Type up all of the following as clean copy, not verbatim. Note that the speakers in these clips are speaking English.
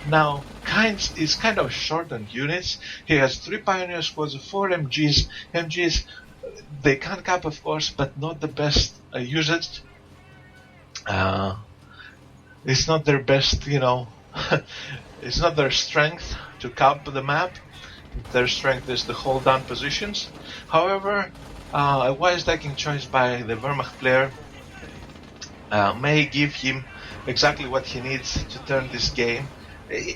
now is kind of short on units. He has 3 Pioneer squads, 4 MGs. MGs, they can cap, of course, but not the best usage. It's not their best, it's not their strength to cap the map. Their strength is to hold down positions. However, a wise decking choice by the Wehrmacht player may give him exactly what he needs to turn this game,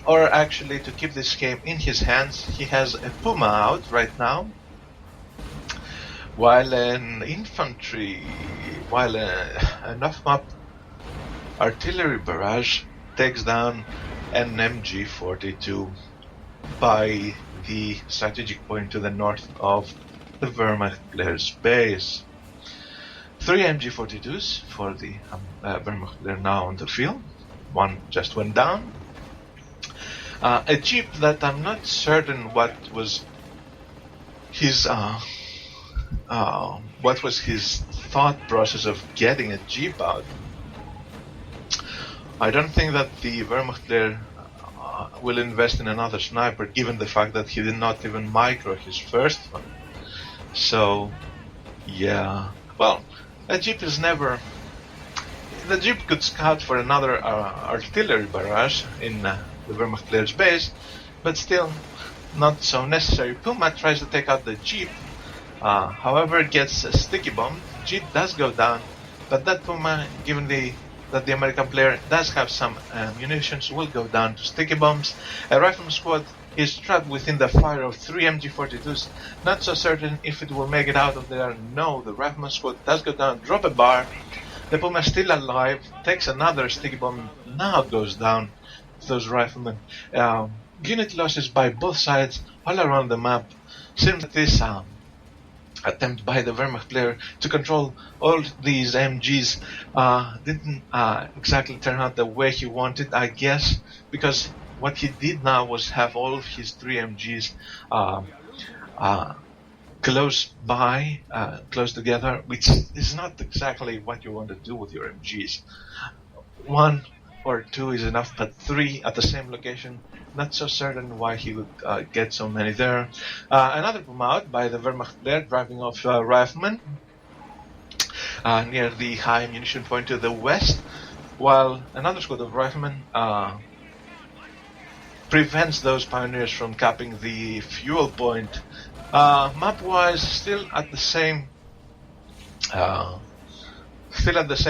or actually to keep this game in his hands. He has a Puma out right now, while an off-map artillery barrage takes down an MG42 by the strategic point to the north of the Wehrmacht player's base. 3 MG42s for the Wehrmacht player now on the field. One just went down. A jeep that I'm not certain what was his thought process of getting a jeep out. I don't think that the Wehrmacht player will invest in another sniper, given the fact that he did not even micro his first one. So, yeah. Well, a jeep is never... The jeep could scout for another artillery barrage in the Wehrmacht player's base, but still not so necessary. Puma tries to take out the jeep, however gets a sticky bomb. Jeep does go down, but that Puma, given that the American player does have some munitions, will go down to sticky bombs. A rifleman squad is trapped within the fire of 3 MG42s. Not so certain if it will make it out of there. No, the rifleman squad does go down, drop a bar. The Puma still alive, takes another sticky bomb, now goes down. Those riflemen. Unit losses by both sides all around the map. Seems that this attempt by the Wehrmacht player to control all these MGs didn't exactly turn out the way he wanted, I guess, because what he did now was have all of his 3 MGs close together, which is not exactly what you want to do with your MGs. 1 or 2 is enough, but 3 at the same location, not so certain why he would get so many there. Another Puma out by the Wehrmacht player, driving off riflemen near the high munition point to the west, while another squad of riflemen prevents those pioneers from capping the fuel point. Map-wise, still at the same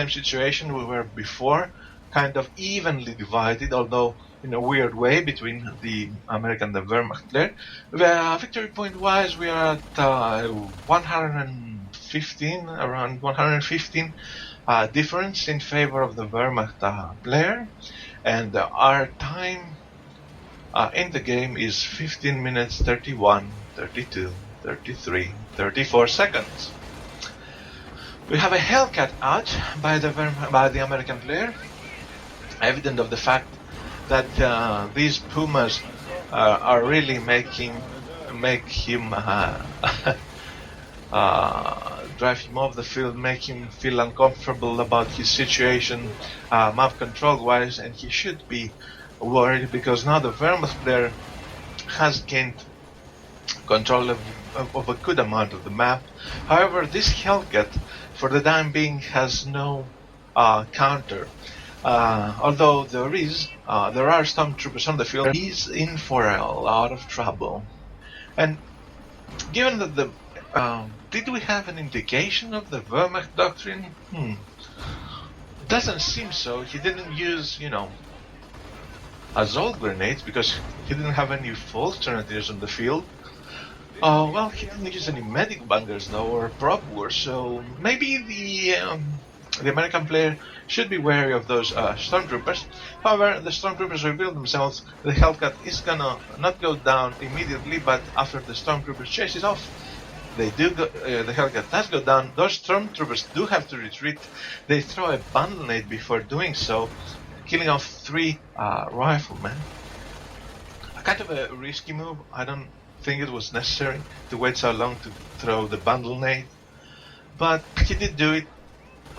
situation we were before, kind of evenly divided, although in a weird way, between the American and the Wehrmacht player. Victory point-wise, we are at 115, around 115 difference in favor of the Wehrmacht player, and our time in the game is 15 minutes 31, 32, 33, 34 seconds. We have a Hellcat out by the American player, evident of the fact that these Pumas are really make him drive him off the field, make him feel uncomfortable about his situation, map control wise, and he should be worried because now the Wehrmacht player has gained control of a good amount of the map. However, this Hellcat, for the time being, has no counter. Although there are stormtroopers on the field, he's in for a lot of trouble. And given that did we have an indication of the Wehrmacht doctrine? Doesn't seem so. He didn't use, assault grenades because he didn't have any full alternatives on the field. Well, he didn't use any medic bunkers though, or prop wars, so maybe the American player should be wary of those stormtroopers. However, the stormtroopers reveal themselves. The Hellcat is gonna not go down immediately, but after the stormtroopers chases off, they do go, the Hellcat does go down. Those stormtroopers do have to retreat. They throw a bundle nade before doing so, killing off 3 riflemen. Kind of a risky move. I don't think it was necessary to wait so long to throw the bundle nade, but he did do it.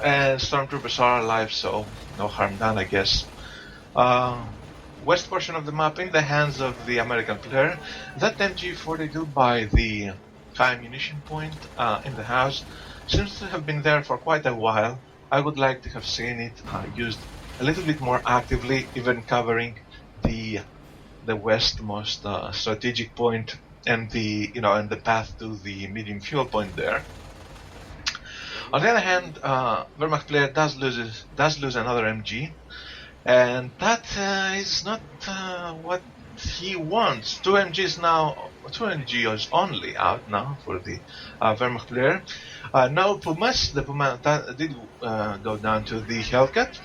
And stormtroopers are alive, so no harm done, I guess. west portion of the map in the hands of the American player. That MG42 by the high ammunition point in the house seems to have been there for quite a while. I would like to have seen it used a little bit more actively, even covering the westmost strategic point and the and the path to the medium fuel point there. On the other hand, Wehrmacht player does lose another MG, and that is not what he wants. Two MGs only out now for the Wehrmacht player. No Pumas. The Puma did go down to the Hellcat.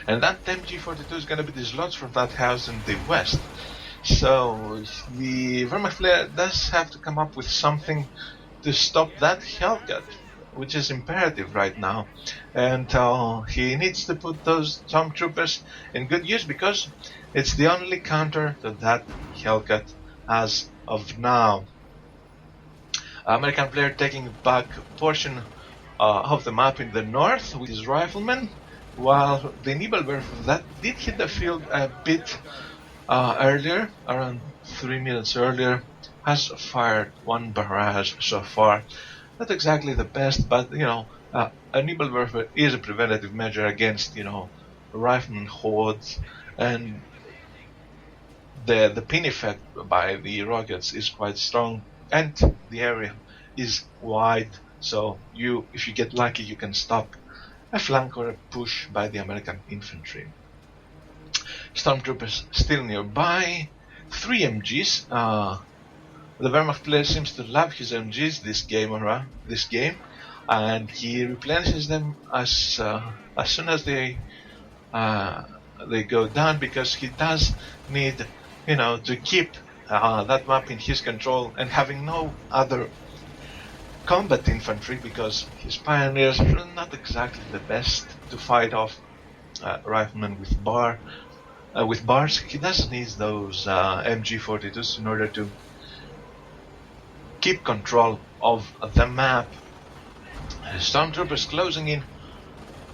And that MG42 is going to be dislodged from that house in the west. So the Wehrmacht player does have to come up with something to stop that Hellcat, which is imperative right now. And he needs to put those stormtroopers in good use because it's the only counter to that Hellcat as of now. American player taking back a portion of the map in the north with his riflemen, while the Nebelwerfer that did hit the field a bit earlier, around 3 minutes earlier, has fired one barrage so far. Not exactly the best, but a Nebelwerfer is a preventative measure against rifleman hordes, and the pin effect by the rockets is quite strong, and the area is wide. So if you get lucky, you can stop a flank or a push by the American infantry. Stormtroopers still nearby. 3 MGs. The Wehrmacht player seems to love his MGs this game, and he replenishes them as soon as they go down, because he does need to keep that map in his control, and having no other combat infantry, because his pioneers are not exactly the best to fight off riflemen with bars. He does need those MG42s in order to keep control of the map. Stormtroopers closing in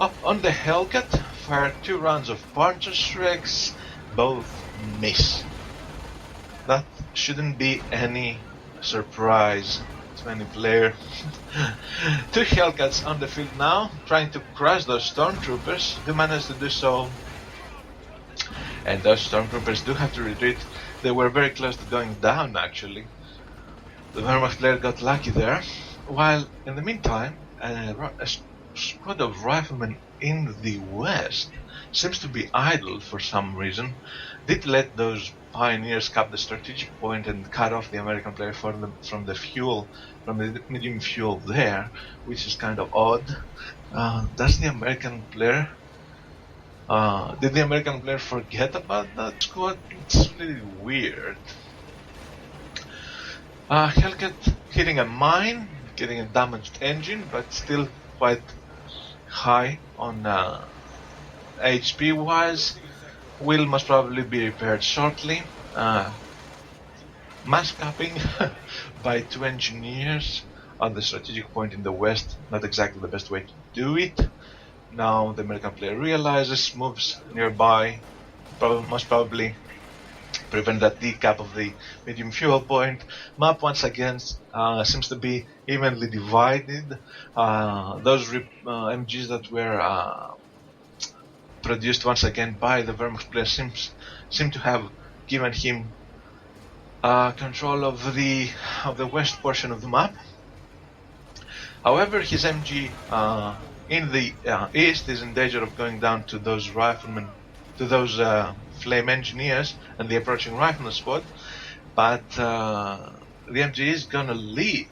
up on the Hellcat, fire 2 rounds of Panzer Shreks, both miss. That shouldn't be any surprise to any player. 2 Hellcats on the field now, trying to crush those Stormtroopers. Who managed to do so, and those Stormtroopers do have to retreat. They were very close to going down, actually. The Wehrmacht player got lucky there, while in the meantime a squad of riflemen in the west seems to be idle for some reason. Did let those pioneers cap the strategic point and cut off the American player from the medium fuel there, which is kind of odd. Did the American player forget about that squad? It's really weird. Hellcat hitting a mine, getting a damaged engine, but still quite high on HP wise. Will most probably be repaired shortly. Mass capping by 2 engineers on the strategic point in the west, not exactly the best way to do it. Now the American player realizes, moves nearby, most probably prevent that decap of the medium fuel point. Map once again seems to be evenly divided. Those MGs that were produced once again by the Wehrmacht player seem to have given him control of the west portion of the map. However, his MG in the east is in danger of going down to those riflemen, to those flame engineers and the approaching rifleman squad, but the MG is gonna leave.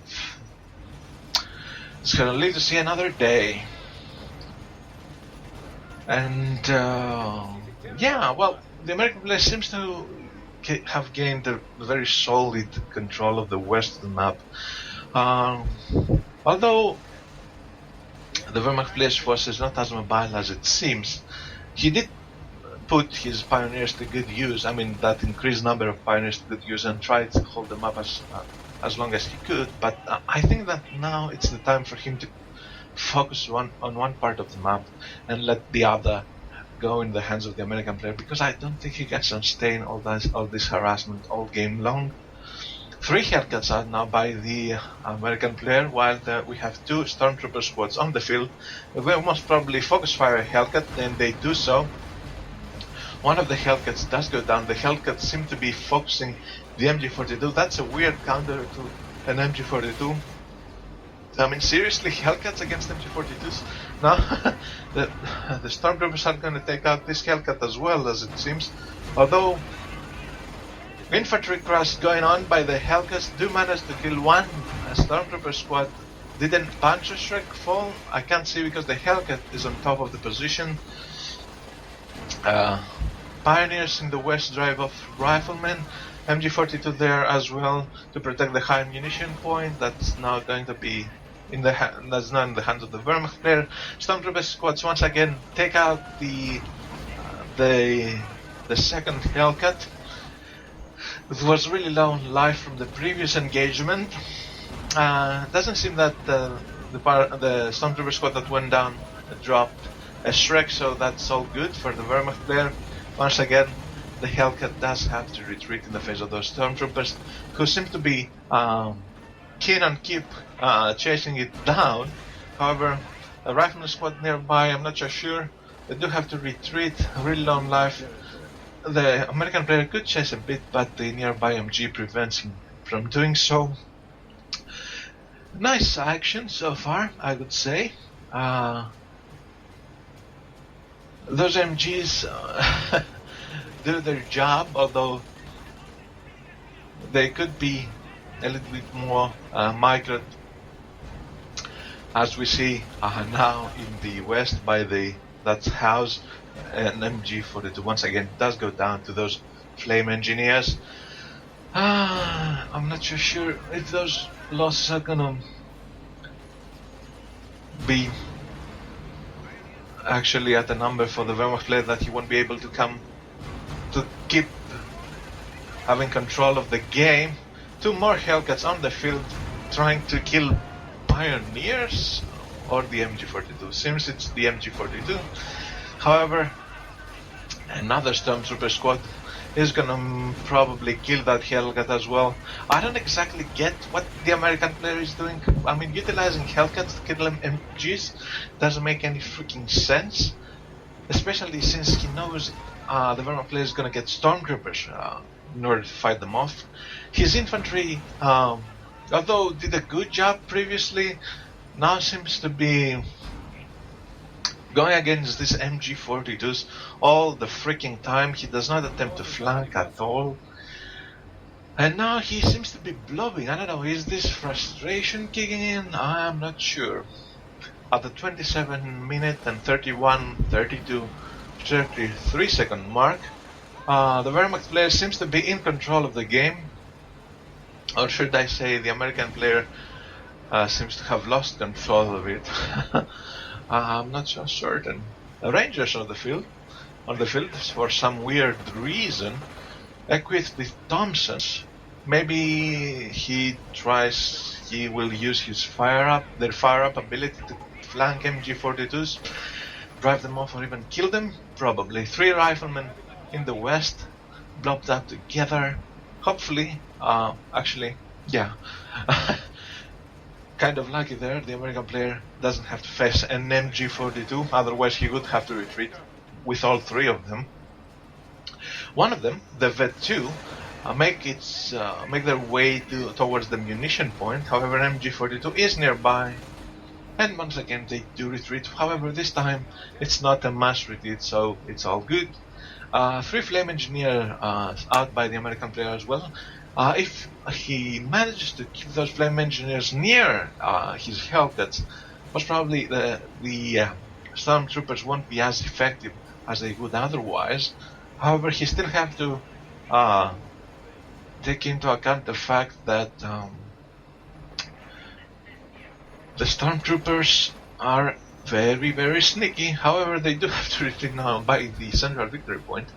It's gonna leave to see another day. And well, the American player seems to have gained a very solid control of the west of the map. Although the Wehrmacht player's force is not as mobile as it seems, he did put his pioneers to good use. I mean, that increased number of pioneers to good use, and tried to hold them up as long as he could. But I think that now it's the time for him to focus on one part of the map and let the other go in the hands of the American player, because I don't think he can sustain all this harassment all game long. 3 Hellcats are now by the American player, while we have 2 Stormtrooper squads on the field. They will most probably focus fire a Hellcat, and they do so. One of the Hellcats does go down. The Hellcats seem to be focusing the MG42. That's a weird counter to an MG42. I mean, seriously, Hellcats against MG42s? Now, the Stormtroopers are going to take out this Hellcat as well, as it seems. Although, infantry crash going on by the Hellcats do manage to kill one. A Stormtrooper squad didn't punch a Shrek fall. I can't see because the Hellcat is on top of the position. Pioneers in the west drive off riflemen. MG42 there as well to protect the high munition point. That's now going to be in the that's not in the hands of the Wehrmacht player. Stormtrooper squads once again take out the second Hellcat. It was really low on life from the previous engagement. Doesn't seem that the Stormtrooper squad that went down dropped a Shrek, so that's all good for the Wehrmacht player. Once again, the Hellcat does have to retreat in the face of those Stormtroopers, who seem to be keen on keep chasing it down. However, a rifleman squad nearby, I'm not so sure. They do have to retreat, really low on life. The American player could chase a bit, but the nearby MG prevents him from doing so. Nice action so far, I would say. Those MGs do their job, although they could be a little bit more microed, as we see now in the west by that's house. An MG42 once again does go down to those flame engineers. I'm not so sure if those losses are gonna be actually at a number for the Wehrmacht player that he won't be able to come to keep having control of the game. 2 more Hellcats on the field trying to kill Pioneers or the MG42. Seems it's the MG42. However, another Stormtrooper squad is gonna probably kill that Hellcat as well. I don't exactly get what the American player is doing. I mean, utilizing Hellcats to kill MGs doesn't make any freaking sense, especially since he knows the Wehrmacht player is gonna get Stormtroopers in order to fight them off. His infantry, although did a good job previously, now seems to be going against these MG42s all the freaking time. He does not attempt to flank at all. And now he seems to be blubbing. I don't know, is this frustration kicking in? I'm not sure. At the 27-minute and 32, 33 second mark, the Wehrmacht player seems to be in control of the game. Or should I say the American player seems to have lost control of it. I'm not so certain. The Rangers on the field for some weird reason, equipped with Thompsons. Maybe he will use his their fire up ability to flank MG42s, drive them off or even kill them. Probably 3 riflemen in the west, blobbed up together. Hopefully, actually, yeah. Kind of lucky there, the American player doesn't have to face an MG42, otherwise he would have to retreat with all 3 of them. One of them, the Vet2, make their way towards the munition point. However, MG42 is nearby, and once again they do retreat. However, this time it's not a mass retreat, so it's all good. 3 flame engineer out by the American player as well. If he manages to keep those flame engineers near his Hellcats, most probably the Stormtroopers won't be as effective as they would otherwise. However, he still have to take into account the fact that the Stormtroopers are very, very sneaky. However, they do have to retreat now by the central victory point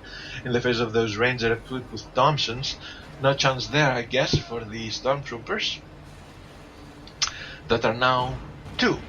in the face of those Rangers equipped with Thompsons. No chance there, I guess, for the Stormtroopers that are now 2.